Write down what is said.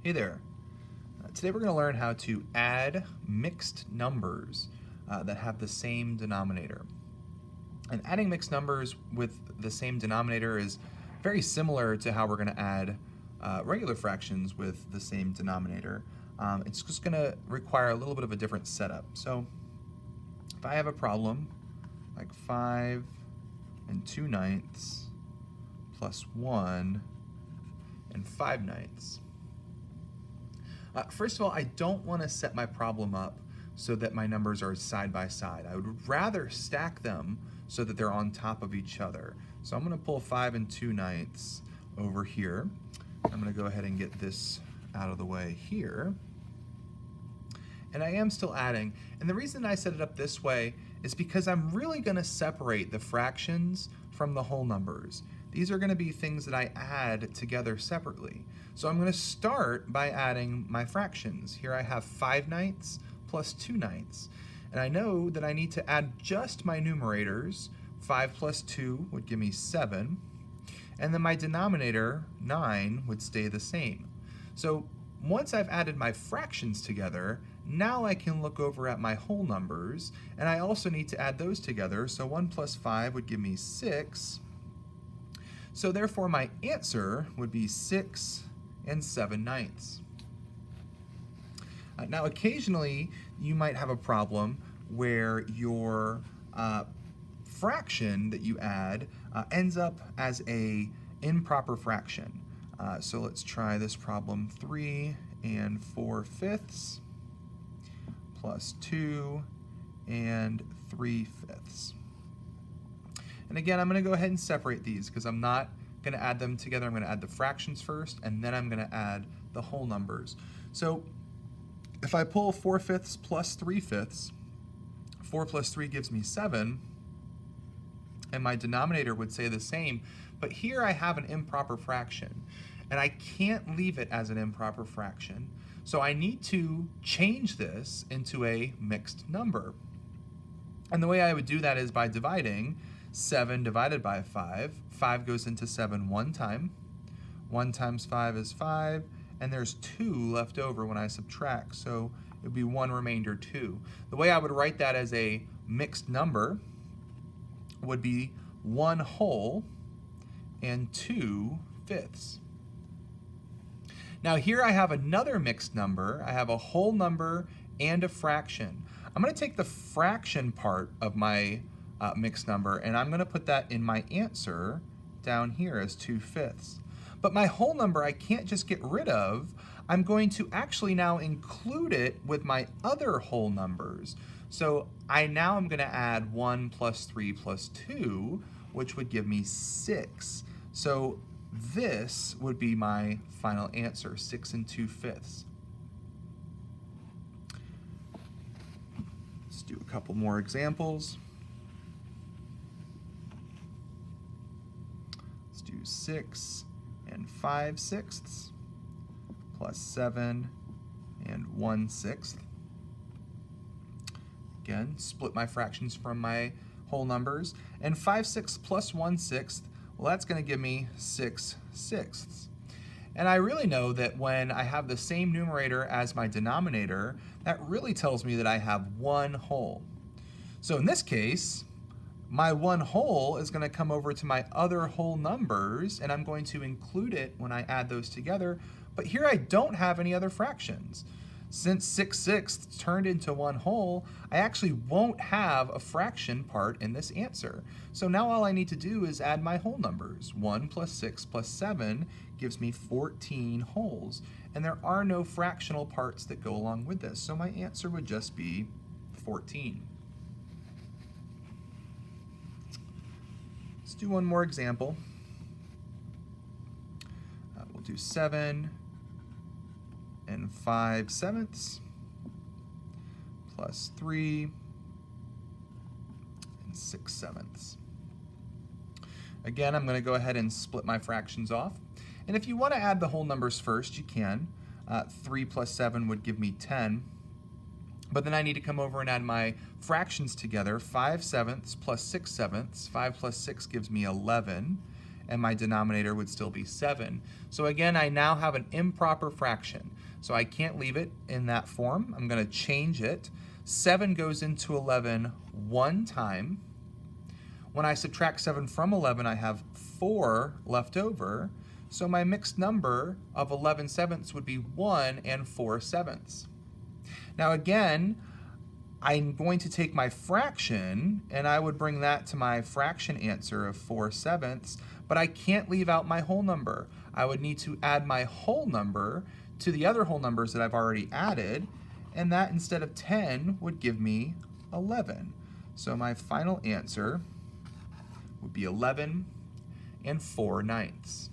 Hey there. Today we're going to learn how to add mixed numbers that have the same denominator. And adding mixed numbers with the same denominator is very similar to how we're going to add regular fractions with the same denominator. It's just going to require a little bit of a different setup. So if I have a problem like 5 2/9 plus 1 5/9. First of all, I don't want to set my problem up so that my numbers are side by side. I would rather stack them so that they're on top of each other. So I'm going to pull 5 2/9 over here. I'm going to go ahead and get this out of the way here. And I am still adding. And the reason I set it up this way is because I'm really going to separate the fractions from the whole numbers. These are going to be things that I add together separately. So I'm going to start by adding my fractions. Here I have 5/9 plus 2/9. And I know that I need to add just my numerators. 5 plus 2 would give me 7. And then my denominator, 9, would stay the same. So once I've added my fractions together, now I can look over at my whole numbers, and I also need to add those together. So 1 plus 5 would give me 6. So therefore my answer would be 6 7/9. Now occasionally you might have a problem where your fraction that you add ends up as a improper fraction. So let's try this problem. 3 4/5 plus 2 3/5. And again, I'm going to go ahead and separate these because I'm not going to add them together. I'm going to add the fractions first, and then I'm going to add the whole numbers. So if I pull 4/5 plus 3/5, 4 plus 3 gives me 7, and my denominator would say the same. But here I have an improper fraction, and I can't leave it as an improper fraction. So I need to change this into a mixed number. And the way I would do that is by dividing. 7 divided by 5. 5 goes into 7 one time. 1 times 5 is 5, and there's 2 left over when I subtract, so it would be 1 remainder 2. The way I would write that as a mixed number would be 1 whole and 2/5. Now here I have another mixed number. I have a whole number and a fraction. I'm going to take the fraction part of my mixed number, and I'm going to put that in my answer down here as 2/5. But my whole number I can't just get rid of. I'm going to actually now include it with my other whole numbers. So now I'm going to add 1 plus 3 plus 2, which would give me 6. So this would be my final answer, 6 2/5. Let's do a couple more examples. 6 5/6 plus 7 1/6. Again, split my fractions from my whole numbers. And 5/6 plus 1/6, well, that's going to give me 6/6. And I really know that when I have the same numerator as my denominator, that really tells me that I have 1 whole. So in this case, my 1 whole is going to come over to my other whole numbers, and I'm going to include it when I add those together. But here I don't have any other fractions. Since 6/6 turned into 1 whole, I actually won't have a fraction part in this answer. So now all I need to do is add my whole numbers. 1 plus 6 plus 7 gives me 14 wholes. And there are no fractional parts that go along with this. So my answer would just be 14. Let's do one more example. We'll do 7 5/7 plus 3 6/7. Again, I'm going to go ahead and split my fractions off. And if you want to add the whole numbers first, you can. 3 plus 7 would give me 10. But then I need to come over and add my fractions together. 5/7 plus 6/7. 5 plus 6 gives me 11. And my denominator would still be 7. So again, I now have an improper fraction. So I can't leave it in that form. I'm going to change it. 7 goes into 11 one time. When I subtract 7 from 11, I have 4 left over. So my mixed number of 11 sevenths would be 1 and 4 sevenths. Now again, I'm going to take my fraction and I would bring that to my fraction answer of 4 sevenths, but I can't leave out my whole number. I would need to add my whole number to the other whole numbers that I've already added, and that instead of 10 would give me 11. So my final answer would be 11 and 4 ninths.